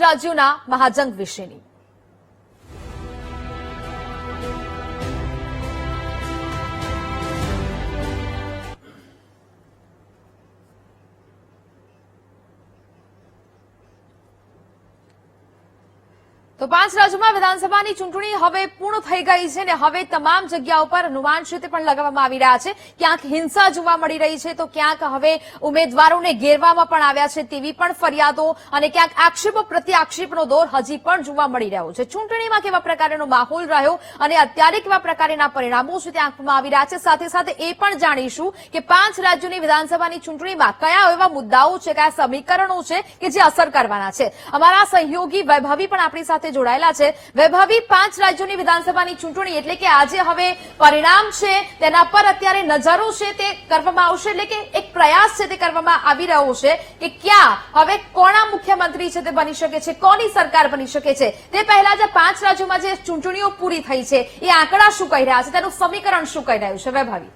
રાજ્યોના મહાજંગ વિશેની તો 5 રાજ્યોમાં વિધાનસભાની ચૂંટણી હવે પૂર્ણ થઈ ગઈ છે અને હવે તમામ જગ્યાઓ પર અનુમાન છે તે પણ લગાવવામાં આવી રહ્યા છે. ક્યાંક હિંસા જોવા મળી રહી છે તો ક્યાંક હવે ઉમેદવારોને ઘેરવામાં પણ આવ્યા છે તેવી પણ ફરિયાદો અને ક્યાંક આક્ષેપો પ્રત્યાક્ષેપનો દોર હજી પણ જોવા મળી રહ્યો છે. ચૂંટણીમાં કેવા પ્રકારનો માહોલ રહ્યો અને અત્યારે કેવા પ્રકારના પરિણામો છે તે આંકવામાં આવી રહ્યા છે. સાથે સાથે એ પણ જાણીશું કે 5 રાજ્યોની વિધાનસભાની ચૂંટણીમાં કયા એવા મુદ્દાઓ છે, કયા સમીકરણો છે કે જે અસર કરવાના છે. અમારા સહયોગી વૈભવી પણ આપણી સાથે જોડાયેલા છે. વૈભવી, 5 રાજ્યોની વિધાનસભાની ચૂંટણી એટલે કે આજે હવે પરિણામ છે તેના પર અત્યારે નજરો છે તે કરવામાં આવશે, એટલે કે એક પ્રયાસ છે તે કરવામાં આવી રહ્યો છે કે ક્યાં હવે કોના મુખ્યમંત્રી છે તે બની શકે છે, કોની સરકાર બની શકે છે. તે પહેલા જે 5 રાજ્યોમાં જે ચૂંટણીઓ પૂરી થઈ છે એ આંકડા શું કહી રહ્યા છે, તેનું સમીકરણ શું કહી રહ્યું છે? વૈભવી.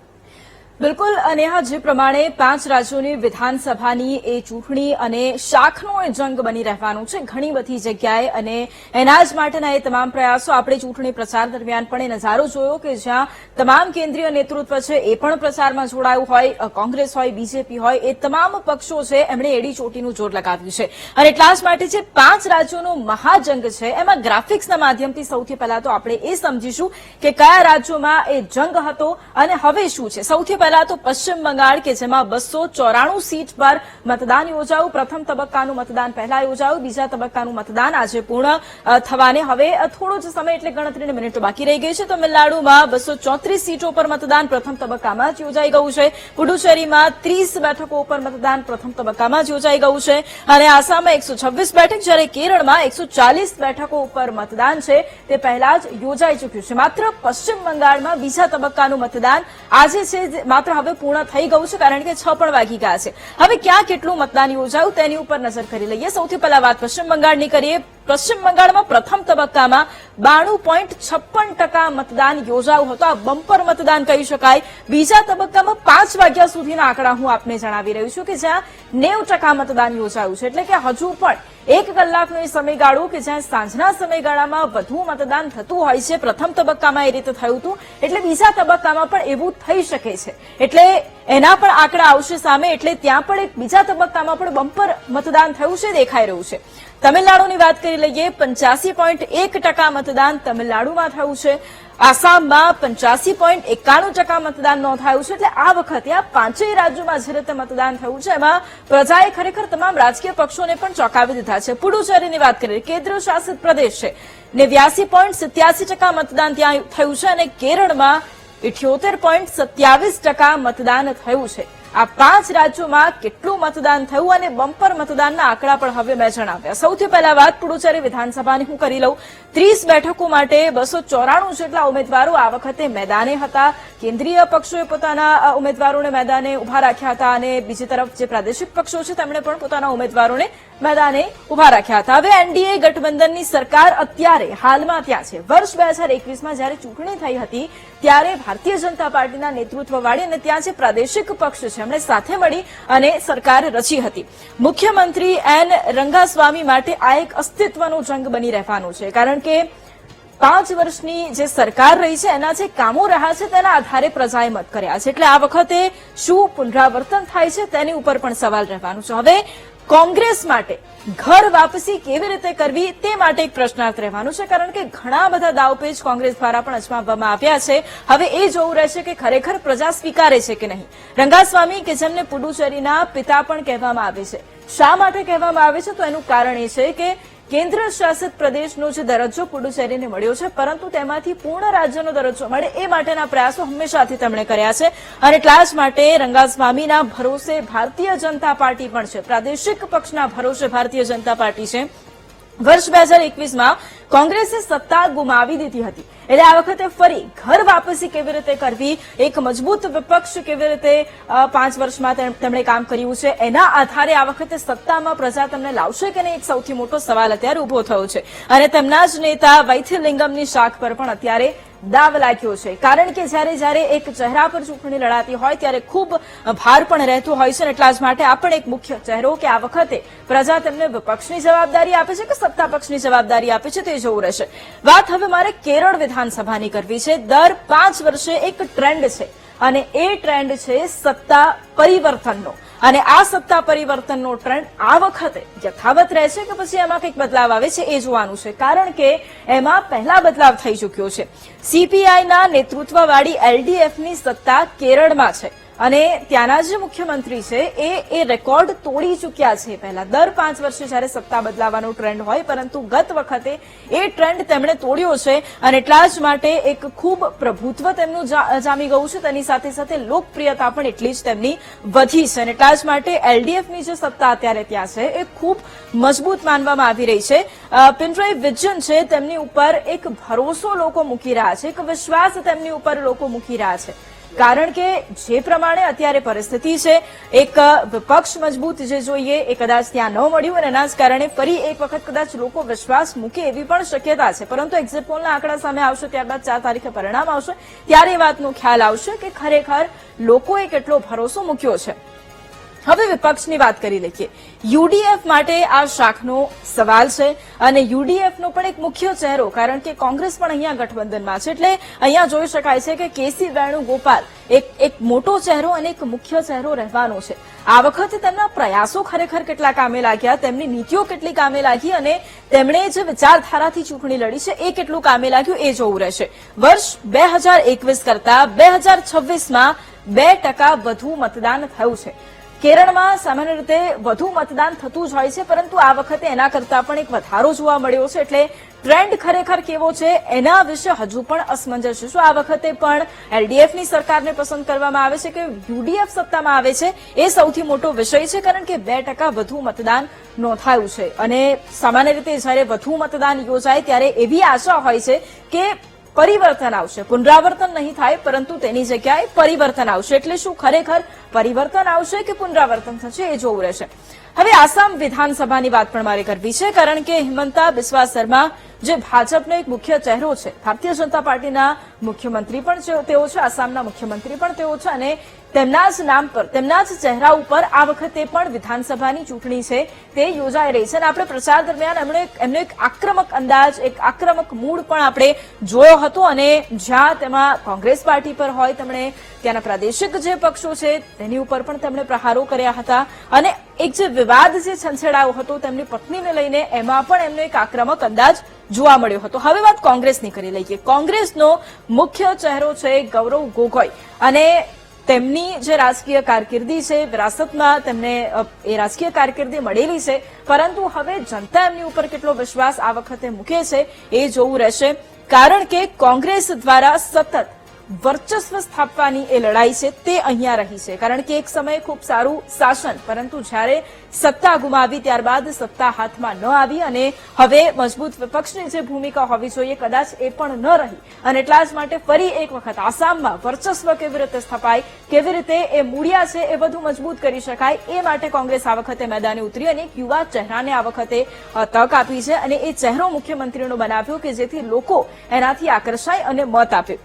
બિલકુલ નેહા, જે પ્રમાણે 5 રાજ્યોની વિધાનસભાની એ ચૂંટણી અને શાખનો એ જંગ બની રહેવાનું છે ઘણી બધી જગ્યાએ, અને એના જ માટેના એ તમામ પ્રયાસો આપણે ચૂંટણી પ્રચાર દરમિયાન પણ એ નજારો જોયો કે જ્યાં તમામ કેન્દ્રીય નેતૃત્વ છે એ પણ પ્રચારમાં જોડાયું હોય, કોંગ્રેસ હોય, બીજેપી હોય, એ તમામ પક્ષો છે એમણે એડી ચોટીનું જોર લગાવ્યું છે. અને એટલા જ માટે જે 5 રાજ્યોનો મહાજંગ છે એમાં ગ્રાફિક્સના માધ્યમથી સૌથી પહેલા તો આપણે એ સમજીશું કે કયા રાજ્યોમાં એ જંગ હતો અને હવે શું છે. સૌથી પહેલા તો પશ્ચિમ બંગાળ કે જેમાં 294 સીટ પર મતદાન યોજાયું. પ્રથમ તબક્કાનું મતદાન પહેલા યોજાયું, બીજા તબક્કાનું મતદાન આજે પૂર્ણ થવાને હવે થોડો જ સમય એટલે ગણતરીની મિનિટો બાકી રહી ગઈ છે. તમિલનાડુમાં 234 સીટો પર મતદાન પ્રથમ તબક્કામાં જ યોજાઈ ગયું છે. પુડુચેરીમાં 30 બેઠકો ઉપર મતદાન પ્રથમ તબક્કામાં જ યોજાઈ ગયું છે અને આસામમાં 126 બેઠક, જ્યારે કેરળમાં 140 બેઠકો ઉપર મતદાન છે તે પહેલા જ યોજાઈ ચૂક્યું છે. માત્ર પશ્ચિમ બંગાળમાં બીજા તબક્કાનું મતદાન આજે છે માત્ર હવે પૂર્ણ થઈ ગયું છે, કારણ કે 6 પણ વાગી ગયા છે. હવે ક્યાં કેટલું મતદાન યોજાયું તેની ઉપર નજર કરી લઈએ. સૌથી પહેલા વાત પશ્ચિમ બંગાળની કરીએ. પશ્ચિમ બંગાળમાં પ્રથમ તબક્કામાં 92.56% મતદાન યોજાયું હતું. આ બમ્પર મતદાન કહી શકાય. બીજા તબક્કામાં 5 વાગ્યા સુધીના આંકડા હું આપને જણાવી રહ્યું છું કે જ્યાં 90% મતદાન યોજાયું છે, એટલે કે હજુ પણ 1 કલાકનો એ સમયગાળો કે જ્યાં સાંજના સમયગાળામાં વધુ મતદાન થતું હોય છે. પ્રથમ તબક્કામાં એ રીતે થયું હતું, એટલે બીજા તબક્કામાં પણ એવું થઈ શકે છે, એટલે એના પણ આંકડા આવશે સામે. એટલે ત્યાં પણ એક બીજા તબક્કામાં પણ બમ્પર મતદાન થયું છે દેખાઈ રહ્યું છે. તમિલનાડુની વાત કરી લઈએ. 85.1% મતદાન તમિલનાડુમાં થયું છે. આસામમાં 85.91% મતદાન નોંધાયું છે. એટલે આ વખતે આ 5 રાજ્યોમાં જે રીતે મતદાન થયું છે એમાં પ્રજાએ ખરેખર તમામ રાજકીય પક્ષોને પણ ચોંકાવી દીધા છે. પુડુચેરીની વાત કરીએ, કેન્દ્ર શાસિત પ્રદેશ છે, 89.87% મતદાન ત્યાં થયું છે અને કેરળમાં 78.27% મતદાન થયું છે. આ 5 રાજ્યોમાં કેટલું મતદાન થયું અને બમ્પર મતદાનના આંકડા પણ હવે મેં જણાવ્યા. સૌથી પહેલા વાત પુડુચેરી વિધાનસભાની હું કરી લઉં. 30 બેઠકો માટે 294 જેટલા ઉમેદવારો આ વખતે મેદાને હતા. કેન્દ્રીય પક્ષોએ પોતાના ઉમેદવારોને મેદાને ઉભા રાખ્યા હતા અને બીજી તરફ જે પ્રાદેશિક પક્ષો છે તેમણે પણ પોતાના ઉમેદવારોને મેદાને ઉભા રાખ્યા હતા. હવે એનડીએ ગઠબંધનની સરકાર અત્યારે હાલમાં ત્યાં છે. વર્ષ 2021માં જયારે ચૂંટણી થઈ હતી ત્યારે ભારતીય જનતા પાર્ટીના નેતૃત્વવાળી અને ત્યાં જે પ્રાદેશિક પક્ષ છે એમણે સાથે મળી અને સરકાર રચી હતી. મુખ્યમંત્રી એન રંગાસ્વામી માટે આ એક અસ્તિત્વનો જંગ બની રહેવાનો છે, કારણ કે 5 વર્ષની જે સરકાર રહી છે એના જે કામો રહ્યા છે તેના આધારે પ્રજાએ મત કર્યા છે. એટલે આ વખતે શું પુનરાવર્તન થાય છે તેની ઉપર પણ સવાલ રહેવાનો છે. હવે કોંગ્રેસ માટે ઘર વાપસી કેવી રીતે કરવી તે માટે એક પ્રશ્નાર્થ રહેવાનું છે, કારણ કે ઘણા બધા દાવપેચ કોંગ્રેસ દ્વારા પણ અજમાવવામાં આવ્યા છે. હવે એ જોવું રહેશે કે ખરેખર પ્રજા સ્વીકારે છે કે નહીં. રંગાસ્વામી કે જેમને પુડુચેરીના પિતા પણ કહેવામાં આવે છે, શા માટે કહેવામાં આવે છે? તો એનું કારણ એ છે કે કેન્દ્ર શાસિત પ્રદેશનો જે દરજ્જો પુડુચેરીને મળ્યો છે, પરંતુ તેમાંથી પૂર્ણ રાજ્યનો દરજ્જો મળે એ માટેના પ્રયાસો હંમેશાથી તેમણે કર્યા છે અને એટલા જ માટે રંગાસ્વામીના ભરોસે ભારતીય જનતા પાર્ટી પણ છે, પ્રાદેશિક પક્ષના ભરોસે ભારતીય જનતા પાર્ટી છે. વર્ષ 2021માં કોંગ્રેસે સત્તા ગુમાવી દીધી હતી, એટલે આ વખતે ફરી ઘર વાપસી કેવી રીતે કરવી, એક મજબૂત વિપક્ષ કેવી રીતે 5 વર્ષમાં તેમણે કામ કર્યું છે એના આધારે આ વખતે સત્તામાં પ્રજા તેમને લાવશે કે નહીં, એક સૌથી મોટો સવાલ અત્યારે ઉભો થયો છે. અને તેમના જ નેતા વૈથિલિંગમની શાખ પર પણ અત્યારે દાવ લાગ્યો છે, કારણ કે જ્યારે એક ચહેરા પર ચૂંટણી લડાતી હોય ત્યારે ખૂબ ભાર પણ રહેતો હોય છે અને એટલા જ માટે આ પણ એક મુખ્ય ચહેરો કે આ વખતે પ્રજા તેમને વિપક્ષની જવાબદારી આપે છે કે સત્તા પક્ષની જવાબદારી આપે છે તે જોવું રહેશે. વાત હવે મારે કેરળ વિધાનસભાની કરવી છે. દર 5 વર્ષે એક ટ્રેન્ડ છે અને એ ટ્રેન્ડ છે સત્તા પરિવર્તનનો, અને આ સત્તા પરિવર્તનનો ટ્રેન્ડ આ વખતે યથાવત રહેશે કે પછી એમાં કંઈક બદલાવ આવે છે એ જોવાનું છે, કારણ કે એમાં પહેલા બદલાવ થઈ ચૂક્યો છે. સીપીઆઈના નેતૃત્વવાળી એલડીએફની સત્તા કેરળમાં છે અને ત્યાંના જે મુખ્યમંત્રી છે એ રેકોર્ડ તોડી ચૂક્યા છે. પહેલા દર 5 વર્ષે જ્યારે સત્તા બદલાવાનો ટ્રેન્ડ હોય, પરંતુ ગત વખતે એ ટ્રેન્ડ તેમણે તોડ્યો છે અને એટલા જ માટે એક ખૂબ પ્રભુત્વ તેમનું જામી ગયું છે. તેની સાથે સાથે લોકપ્રિયતા પણ એટલી જ તેમની વધી છે અને એટલા જ માટે એલડીએફની જે સત્તા અત્યારે ત્યાં છે એ ખૂબ મજબૂત માનવામાં આવી રહી છે. પિનરાઈ વિજયન છે, તેમની ઉપર એક ભરોસો લોકો મૂકી રહ્યા છે, એક વિશ્વાસ તેમની ઉપર લોકો મૂકી રહ્યા છે, કારણ કે જે પ્રમાણે અત્યારે પરિસ્થિતિ છે, એક વિપક્ષ મજબૂત જે જોઈએ એ કદાચ ત્યાં ન મળ્યું અને એના જ કારણે ફરી એક વખત કદાચ લોકો વિશ્વાસ મૂકે એવી પણ શક્યતા છે. પરંતુ એક્ઝિટ પોલના આંકડા સામે આવશે, ત્યારબાદ 4 તારીખે પરિણામ આવશે, ત્યારે એ વાતનો ખ્યાલ આવશે કે ખરેખર લોકોએ કેટલો ભરોસો મૂક્યો છે. હવે વિપક્ષની વાત કરી લઈએ. યુડીએફ માટે આ શાખનો સવાલ છે અને યુડીએફનો પણ એક મુખ્ય ચહેરો, કારણ કે કોંગ્રેસ પણ અહીંયા ગઠબંધનમાં છે, એટલે અહીંયા જોઈ શકાય છે કે કેસી વેણુગોપાલ એક મોટો ચહેરો અને એક મુખ્ય ચહેરો રહેવાનો છે. આ વખતે તેમના પ્રયાસો ખરેખર કેટલા કામે લાગ્યા, તેમની નીતિઓ કેટલી કામે લાગી અને તેમણે જે વિચારધારાથી ચૂંટણી લડી છે એ કેટલું કામે લાગ્યું એ જોવું રહેશે. વર્ષ 2021 કરતા 2026માં 2% વધુ મતદાન થયું છે. કેરળમાં સામાન્ય રીતે વધુ મતદાન થતું જ હોય છે, પરંતુ આ વખતે એના કરતા પણ એક વધારો જોવા મળ્યો છે. એટલે ટ્રેન્ડ ખરેખર કેવો છે એના વિશે હજુ પણ અસમંજસ છે. શું આ વખતે પણ એલડીએફની સરકારને પસંદ કરવામાં આવે છે કે યુડીએફ સત્તામાં આવે છે એ સૌથી મોટો વિષય છે, કારણ કે 2% વધુ મતદાન નોંધાયું છે અને સામાન્ય રીતે જ્યારે વધુ મતદાન યોજાય ત્યારે એવી આશા હોય છે કે પરિવર્તન આવશે, પુનરાવર્તન નહીં થાય પરંતુ તેની જગ્યાએ પરિવર્તન આવશે. એટલે શું ખરેખર પરિવર્તન આવશે કે પુનરાવર્તન થશે એ જોવું રહેશે. હવે આસામ વિધાનસભાની વાત પણ મારે કરવી છે, કારણ કે હિમંતા બિસ્વા શર્મા જે ભાજપનો એક મુખ્ય ચહેરો છે, ભારતીય જનતા પાર્ટીના મુખ્યમંત્રી પણ તેઓ છે, આસામના મુખ્યમંત્રી પણ તેઓ છે અને તેમના જ નામ પર, તેમના જ ચહેરા ઉપર આ વખતે પણ વિધાનસભાની ચૂંટણી છે તે યોજાઈ રહી છે અને આપણે પ્રચાર દરમિયાન એમનો એક આક્રમક અંદાજ, એક આક્રમક મૂડ પણ આપણે જોયો હતો અને જ્યાં તેમાં કોંગ્રેસ પાર્ટી પર હોય, તેમણે ત્યાંના પ્રાદેશિક જે પક્ષો છે તેની ઉપર પણ તેમણે પ્રહારો કર્યા હતા અને એક જે વિવાદ જે છંછેડાયો હતો તેમની પત્નીને લઈને, એમાં પણ એમનો એક આક્રમક અંદાજ જોવા મળ્યો હતો. હવે વાત કોંગ્રેસની કરી લઈએ. કોંગ્રેસનો મુખ્ય ચહેરો છે ગૌરવ ગોગોઈ અને તેમની જે રાજકીય કારકિર્દી છે, વિરાસતમાં તેમને એ રાજકીય કારકિર્દી મળેલી છે, પરંતુ હવે જનતા એમની ઉપર કેટલો વિશ્વાસ આ વખતે મૂકે છે એ જોવું રહેશે, કારણ કે કોંગ્રેસ દ્વારા સતત વર્ચસ્વ સ્થાપવાની એ લડાઈ છે તે અહીંયા રહી છે. કારણ કે એક સમયે ખૂબ સારું શાસન, પરંતુ જ્યારે સત્તા ગુમાવી ત્યારબાદ સત્તા હાથમાં ન આવી અને હવે મજબૂત વિપક્ષની જે ભૂમિકા હોવી જોઈએ કદાચ એ પણ ન રહી અને એટલા જ માટે ફરી એક વખત આસામમાં વર્ચસ્વ કેવી રીતે સ્થપાય, કેવી રીતે એ મૂળિયા છે એ બધું મજબૂત કરી શકાય, એ માટે કોંગ્રેસ આ વખતે મેદાને ઉતરી અને એક યુવા ચહેરાને આ વખતે તક આપી છે અને એ ચહેરો મુખ્યમંત્રીનો બનાવ્યો કે જેથી લોકો એનાથી આકર્ષાય અને મત આપે.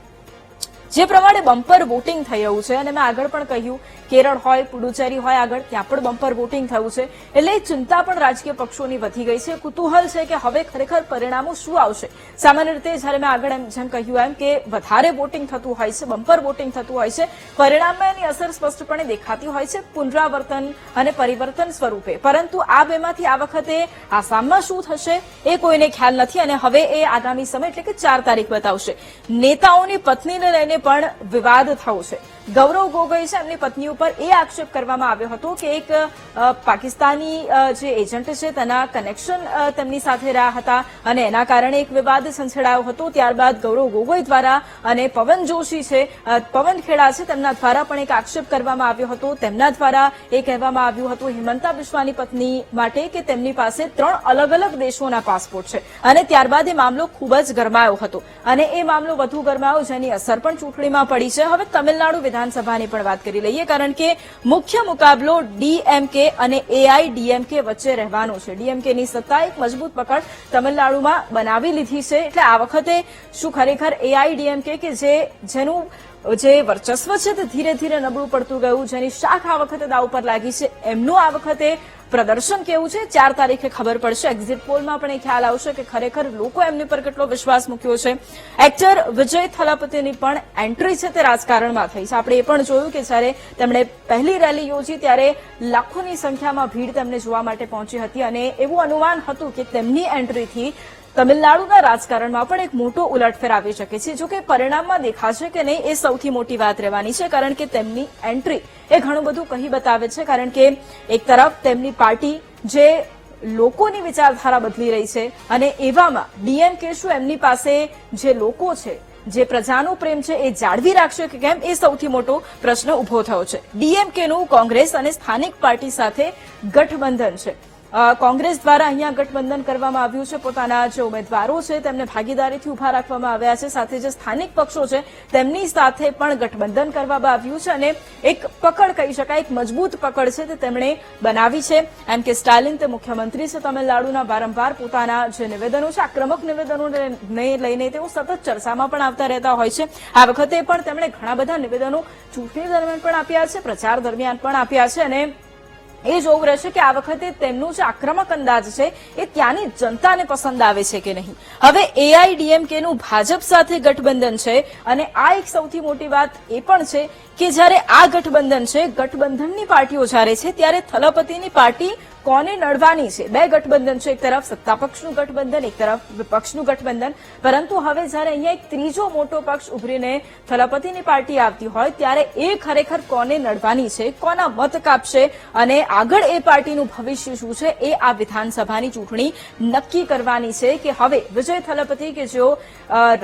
જે પ્રમાણે બમ્પર વોટિંગ થઈ રહ્યું છે અને મેં આગળ પણ કહ્યું, કેરળ હોય, પુડુચેરી હોય, આગળ ત્યાં પણ બમ્પર વોટિંગ થયું છે, એટલે ચિંતા પણ રાજકીય પક્ષોની વધી ગઈ છે. કુતૂહલ છે કે હવે ખરેખર પરિણામો શું આવશે. સામાન્ય રીતે જ્યારે મેં આગળ જેમ કહ્યું એમ કે વધારે વોટિંગ થતું હોય છે, બમ્પર વોટિંગ થતું હોય છે, પરિણામમાં એની અસર સ્પષ્ટપણે દેખાતી હોય છે પુનરાવર્તન અને પરિવર્તન સ્વરૂપે. પરંતુ આ બેમાંથી આ વખતે આસામમાં શું થશે એ કોઈને ખ્યાલ નથી અને હવે એ આગામી સમય એટલે કે 4 તારીખ બતાવશે. નેતાઓની પત્નીને લઈને પણ વિવાદ થયો છે. ગૌરવ ગોગોઈ છે, એમની પત્ની ઉપર એ આક્ષેપ કરવામાં આવ્યો હતો કે એક પાકિસ્તાની જે એજન્ટ છે તેના કનેક્શન તેમની સાથે રહ્યા હતા અને એના કારણે એક વિવાદ સંછેડાયો હતો. ત્યારબાદ ગૌરવ ગોગોઈ દ્વારા અને પવન જોશી છે, પવન ખેડા છે, તેમના દ્વારા પણ એક આક્ષેપ કરવામાં આવ્યો હતો. તેમના દ્વારા એ કહેવામાં આવ્યું હતું હિમંતા બિસ્વાની પત્ની માટે કે તેમની પાસે 3 અલગ અલગ દેશોના પાસપોર્ટ છે અને ત્યારબાદ એ મામલો ખૂબ જ ગરમાયો હતો અને એ મામલો વધુ ગરમાયો જેની અસર પણ ચૂંટણીમાં પડી છે. હવે તમિલનાડુ વિધાનસભાની પણ વાત કરી લઈએ, કારણ કે મુખ્ય મુકાબલો ડીએમકે અને એઆઈડીએમકે વચ્ચે રહેવાનો છે. ડીએમકેની સત્તા એક મજબૂત પકડ તમિલનાડુમાં બનાવી લીધી છે. એટલે આ વખતે શું ખરેખર એઆઈડીએમકે કે જેનું જે વર્ચસ્વ છે તે ધીરે ધીરે નબળું પડતું ગયું, જેની શાખ આ વખતે દાવ પર લાગી છે, એમનું આ વખતે પ્રદર્શન કેવું છે 4 તારીખે ખબર પડશે. એક્ઝિટ પોલમાં પણ એ ખ્યાલ આવશે કે ખરેખર લોકો એમની પર કેટલો વિશ્વાસ મૂક્યો છે. એક્ટર વિજય થલપતિની પણ એન્ટ્રી છે તે રાજકારણમાં થઈ છે. આપણે એ પણ જોયું કે જ્યારે તેમણે પહેલી રેલી યોજી ત્યારે લાખોની સંખ્યામાં ભીડ તેમને જોવા માટે પહોંચી હતી અને એવું અનુમાન હતું કે તેમની એન્ટ્રીથી તમિલનાડુના રાજકારણમાં પણ એક મોટો ઉલટફેર આવી શકે છે. જો કે પરિણામમાં દેખાશે કે નહીં એ સૌથી મોટી વાત રહેવાની છે, કારણ કે તેમની એન્ટ્રી એ ઘણું બધું કહી બતાવે છે. કારણ કે એક તરફ તેમની પાર્ટી જે લોકોની વિચારધારા બદલી રહી છે અને એવામાં ડીએમકે શું એમની પાસે જે લોકો છે, જે પ્રજાનો પ્રેમ છે એ જાળવી રાખશે કે કેમ એ સૌથી મોટો પ્રશ્ન ઉભો થયો છે. ડીએમકેનું કોંગ્રેસ અને સ્થાનિક પાર્ટી સાથે ગઠબંધન છે. કોંગ્રેસ દ્વારા અહીંયા ગઠબંધન કરવામાં આવ્યું છે. પોતાના જે ઉમેદવારો છે તેમને ભાગીદારીથી ઉભા રાખવામાં આવ્યા છે. સાથે જે સ્થાનિક પક્ષો છે તેમની સાથે પણ ગઠબંધન કરવામાં આવ્યું છે અને એક પકડ કહી શકાય, એક મજબૂત પકડ છે તે તેમણે બનાવી છે. એમ કે સ્ટાલિન તે મુખ્યમંત્રી છે તમિલનાડુના, વારંવાર પોતાના જે નિવેદનો છે, આક્રમક નિવેદનોને લઈને તેઓ સતત ચર્ચામાં પણ આવતા રહેતા હોય છે. આ વખતે પણ તેમણે ઘણા બધા નિવેદનો ચૂંટણી દરમિયાન પણ આપ્યા છે, પ્રચાર દરમિયાન પણ આપ્યા છે અને એ જોવું રહેશે કે આ વખતે તેમનું જે આક્રમક અંદાજ છે એ ત્યાંની જનતાને પસંદ આવે છે કે નહીં. હવે એઆઈડીએમકેનું ભાજપ સાથે ગઠબંધન છે અને આ એક સૌથી મોટી વાત એ પણ છે કે જ્યારે આ ગઠબંધન છે, ગઠબંધનની પાર્ટીઓ જ્યારે છે ત્યારે થલપતિની પાર્ટી કોને નડવાની છે. 2 ગઠબંધન છે, એક તરફ સત્તા પક્ષનું ગઠબંધન, એક તરફ વિપક્ષનું ગઠબંધન. પરંતુ હવે જ્યારે અહીંયા એક ત્રીજો મોટો પક્ષ ઉભરીને થલપતિની પાર્ટી આવતી હોય ત્યારે એ ખરેખર કોને નડવાની છે, કોના મત કાપશે અને આગળ એ પાર્ટીનું ભવિષ્ય શું છે એ આ વિધાનસભાની ચૂંટણી નક્કી કરવાની છે. કે હવે વિજય થલપતિ કે જેઓ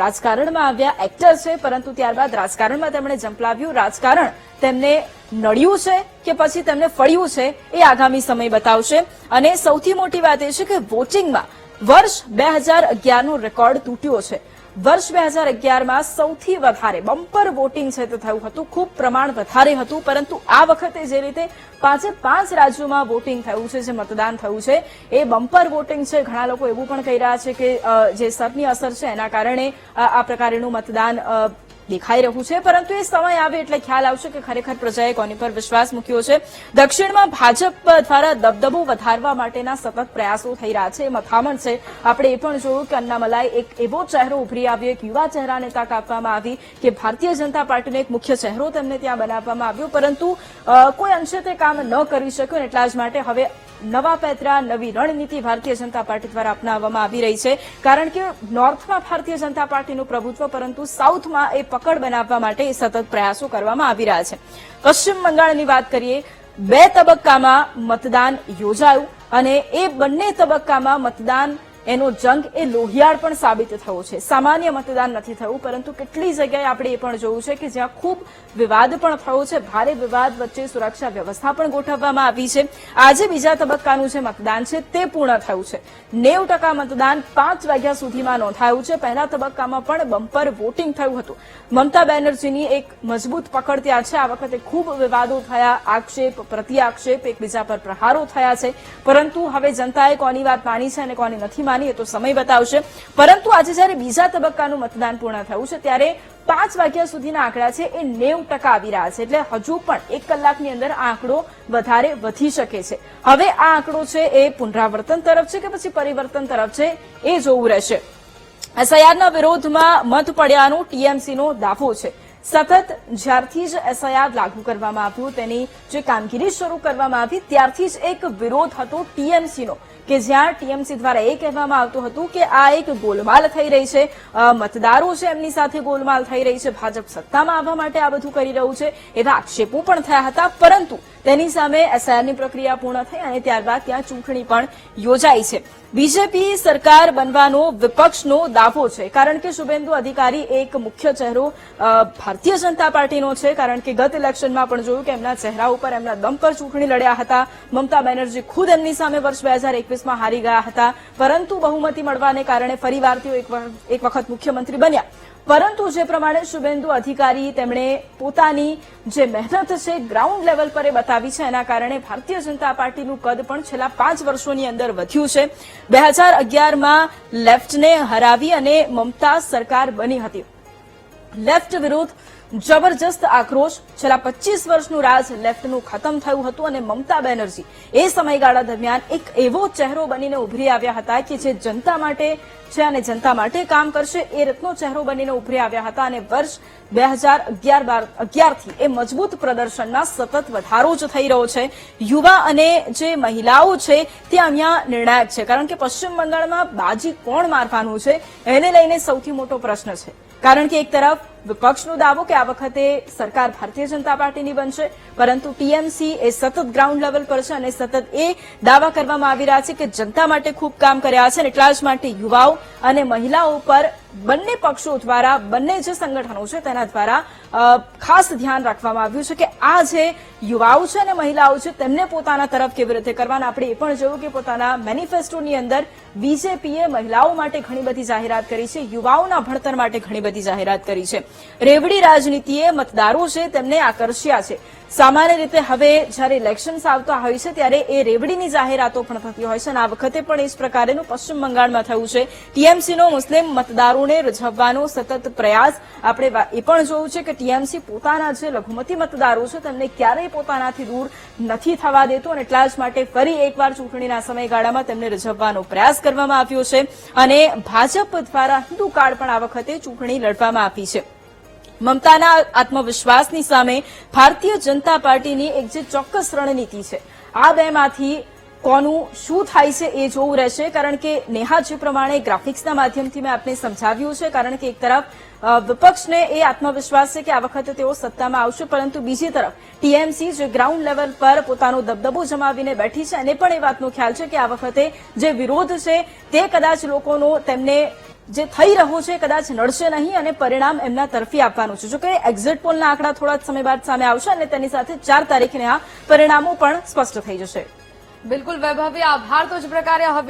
રાજકારણમાં આવ્યા એક્ટર છે, પરંતુ ત્યારબાદ રાજકારણમાં તેમણે ઝંપલાવ્યું, રાજકારણ તેમને નડ્યું છે કે પછી તેમને ફળ્યું છે એ આગામી સમય બતાવશે. અને સૌથી મોટી વાત એ છે કે વોટિંગમાં વર્ષ 2011નો રેકોર્ડ તૂટ્યો છે. વર્ષ 2011માં સૌથી વધારે બમ્પર વોટિંગ છે તે થયું હતું, ખૂબ પ્રમાણ વધારે હતું. પરંતુ આ વખતે જે રીતે 5 રાજ્યોમાં વોટિંગ થયું છે, જે મતદાન થયું છે એ બમ્પર વોટિંગ છે. ઘણા લોકો એવું પણ કહી રહ્યા છે કે જે સરની અસર છે એના કારણે આ પ્રકારનું મતદાન દેખાઈ રહ્યું છે. પરંતુ એ સમય આવે એટલે ખ્યાલ આવશે કે ખરેખર પ્રજાએ કોની પર વિશ્વાસ મૂક્યો છે. દક્ષિણમાં ભાજપ દ્વારા દબદબો વધારવા માટેના સતત પ્રયાસો થઈ રહ્યા છે, મથામણ છે. આપણે એ પણ જોયું કે અન્નામલાઈ એક એવો ચહેરો ઉભરી આવ્યો, એક યુવા ચહેરાને તક આપવામાં આવી કે ભારતીય જનતા પાર્ટીનો એક મુખ્ય ચહેરો તેમને ત્યાં બનાવવામાં આવ્યો. પરંતુ કોઈ અંશે તે કામ ન કરી શક્યું. એટલા જ માટે હવે નવા પેતરા, નવી રણનીતિ ભારતીય જનતા પાર્ટી દ્વારા અપનાવવામાં આવી રહી છે. કારણ કે નોર્થમાં ભારતીય જનતા પાર્ટીનું પ્રભુત્વ, પરંતુ સાઉથમાં એ પકડ બનાવવા માટે સતત પ્રયાસો કરવામાં આવી રહ્યા છે. પશ્ચિમ બંગાળની વાત કરીએ, 2 તબક્કામાં મતદાન યોજાયું અને એ બંને તબક્કામાં મતદાન એનો જંગ એ લોહિયાળ પણ સાબિત થયો છે. સામાન્ય મતદાન નથી થયું, પરંતુ કેટલી જગ્યાએ આપણે એ પણ જોયું છે કે જ્યાં ખૂબ વિવાદ પણ થયો છે. ભારે વિવાદ વચ્ચે સુરક્ષા વ્યવસ્થા પણ ગોઠવવામાં આવી છે. આજે બીજા તબક્કાનું જે મતદાન છે તે પૂર્ણ થયું છે. 90% મતદાન 5 વાગ્યા સુધીમાં નોંધાયું છે. પહેલા તબક્કામાં પણ બમ્પર વોટિંગ થયું હતું. મમતા બેનર્જીની એક મજબૂત પકડ ત્યાં છે. આ વખતે ખૂબ વિવાદો થયા, આક્ષેપ પ્રત્યાક્ષેપ, એકબીજા પર પ્રહારો થયા છે. પરંતુ હવે જનતાએ કોની વાત માની છે અને કોની નથી માની એ તો સમય બતાવશે. પરંતુ આજે જ્યારે બીજા તબક્કાનું મતદાન પૂર્ણ થયું છે ત્યારે 5 વાગ્યા સુધીના આંકડા છે એ 90% આવી રહ્યા છે. એટલે હજુ પણ 1 કલાકની અંદર આ આંકડો વધારે વધી શકે છે. હવે આ આંકડો છે એ પુનરાવર્તન તરફ છે કે પછી પરિવર્તન તરફ છે એ જોવું રહેશે. એસઆઈઆરના વિરોધમાં મત પડ્યાનો ટીએમસીનો દાવો છે. સતત જ્યારથી જ એસઆઈઆર લાગુ કરવામાં આવ્યું, તેની જે કામગીરી શરૂ કરવામાં આવી ત્યારથી જ એક વિરોધ હતો ટીએમસીનો, કે જ્યાં ટીએમસી દ્વારા એ કહેવામાં આવતું હતું કે આ એક ગોલમાલ થઈ રહી છે, મતદારો છે એમની સાથે ગોલમાલ થઈ રહી છે, ભાજપ સત્તામાં આવવા માટે આ બધું કરી રહ્યું છે, એવા આક્ષેપો પણ થયા હતા. પરંતુ તેની સામે એસઆઈઆરની પ્રક્રિયા પૂર્ણ થઈ અને ત્યારબાદ ત્યાં ચૂંટણી પણ યોજાઈ છે. બીજેપી સરકાર બનવાનો વિપક્ષનો દાવો છે, કારણ કે શુભેન્દુ અધિકારી એક મુખ્ય ચહેરો ભારતીય જનતા પાર્ટીનો છે. કારણ કે ગત ઇલેક્શનમાં પણ જોયું કે એમના ચહેરા ઉપર, એમના દમ પર ચૂંટણી લડ્યા હતા. મમતા બેનર્જી ખુદ એમની સામે વર્ષ 2021 2024માં હારી ગયા હતા, પરંતુ બહુમતી મળવાને કારણે ફરીવાર તેઓ એક વખત મુખ્યમંત્રી બન્યા. પરંતુ જે પ્રમાણે શુભેન્દુ અધિકારી તેમણે પોતાની જે મહેનત છે ગ્રાઉન્ડ લેવલ પર બતાવી છે, એના કારણે ભારતીય જનતા પાર્ટીનું કદ પણ છેલ્લા 5 વર્ષોની અંદર વધ્યું છે. 2011માં લેફ્ટને હરાવી અને મમતા સરકાર બની હતી. લેફ્ટ વિરુદ્ધ જબરજસ્ત આક્રોશ, છેલ્લા 25 વર્ષનું રાજ લેફ્ટનું ખતમ થયું હતું અને મમતા બેનર્જી એ સમયગાળા દરમિયાન એક એવો ચહેરો બનીને ઉભરી આવ્યા હતા કે જે જનતા માટે છે અને જનતા માટે કામ કરશે, એ રીતનો ચહેરો બનીને ઉભરી આવ્યા હતા. અને વર્ષ 2011થી એ મજબૂત પ્રદર્શનમાં સતત વધારો જ થઈ રહ્યો છે. યુવા અને જે મહિલાઓ છે તે અહીંયા નિર્ણાયક છે, કારણ કે પશ્ચિમ બંગાળમાં બાજી કોણ મારવાનું છે એને લઈને સૌથી મોટો પ્રશ્ન છે. કારણ કે એક તરફ વિપક્ષનો દાવો કે આ વખતે સરકાર ભારતીય જનતા પાર્ટીની બનશે, પરંતુ ટીએમસી એ સતત ગ્રાઉન્ડ લેવલ પર છે અને સતત એ દાવા કરવામાં આવી રહ્યા છે કે જનતા માટે ખૂબ કામ કર્યા છે અને એટલા જ માટે યુવાઓ અને મહિલાઓ પર બંને પક્ષો દ્વારા, બંને જે સંગઠનો છે તેના દ્વારા ખાસ ધ્યાન રાખવામાં આવ્યું છે કે આ જે યુવાઓ છે અને મહિલાઓ છે તેમને પોતાના તરફ કેવી રીતે કરવાના. આપણે એ પણ જોયું કે પોતાના મેનિફેસ્ટોની અંદર બીજેપીએ મહિલાઓ માટે ઘણી બધી જાહેરાત કરી છે, યુવાઓના ભણતર માટે ઘણી બધી જાહેરાત કરી છે. રેવડી રાજનીતિએ મતદારો છે તેમને આકર્ષ્યા છે. સામાન્ય રીતે હવે જ્યારે ઇલેક્શન્સ આવતા હોય છે ત્યારે એ રેવડીની જાહેરાતો પણ થતી હોય છે અને આ વખતે પણ એ જ પ્રકારેનું પશ્ચિમ બંગાળમાં થયું છે. ટીએમસીનો મુસ્લિમ મતદારોને રીઝવવાનો સતત પ્રયાસ. આપણે એ પણ જોયું છે કે ટીએમસી પોતાના જે લઘુમતી મતદારો છે તેમને ક્યારેય પોતાનાથી દૂર નથી થવા દેતું અને એટલા જ માટે ફરી એકવાર ચૂંટણીના સમયગાળામાં તેમને રીઝવવાનો પ્રયાસ કરવામાં આવ્યો છે અને ભાજપ દ્વારા હિન્દુ કાર્ડ પણ આ વખતે ચૂંટણી લડવામાં આવી છે. મમતાના આત્મવિશ્વાસની સામે ભારતીય જનતા પાર્ટીની એક જે ચોક્કસ રણનીતિ છે, આ બેમાંથી કોનું શું થાય છે એ જોવું રહેશે. કારણ કે નેહા જે પ્રમાણે ગ્રાફિક્સના માધ્યમથી મેં આપને સમજાવ્યું છે, કારણ કે એક તરફ વિપક્ષને એ આત્મવિશ્વાસ છે કે આ વખતે તેઓ સત્તામાં આવશે, પરંતુ બીજી તરફ ટીએમસી જે ગ્રાઉન્ડ લેવલ પર પોતાનો દબદબો જમાવીને બેઠી છે એને પણ એ વાતનો ખ્યાલ છે કે આ વખતે જે વિરોધ છે તે કદાચ લોકોનો તેમને જે થઈ રહ્યો છે કદાચ નડશે નહીં અને પરિણામ એમના તરફી આપવાનું છે. જો કે એક્ઝિટ પોલના આંકડા થોડા સમય બાદ સામે આવશે અને તેની સાથે 4 તારીખને આ પરિણામો પણ સ્પષ્ટ થઈ જશે. બિલકુલ વૈભવી, આભાર. તો જ પ્રકારે હવે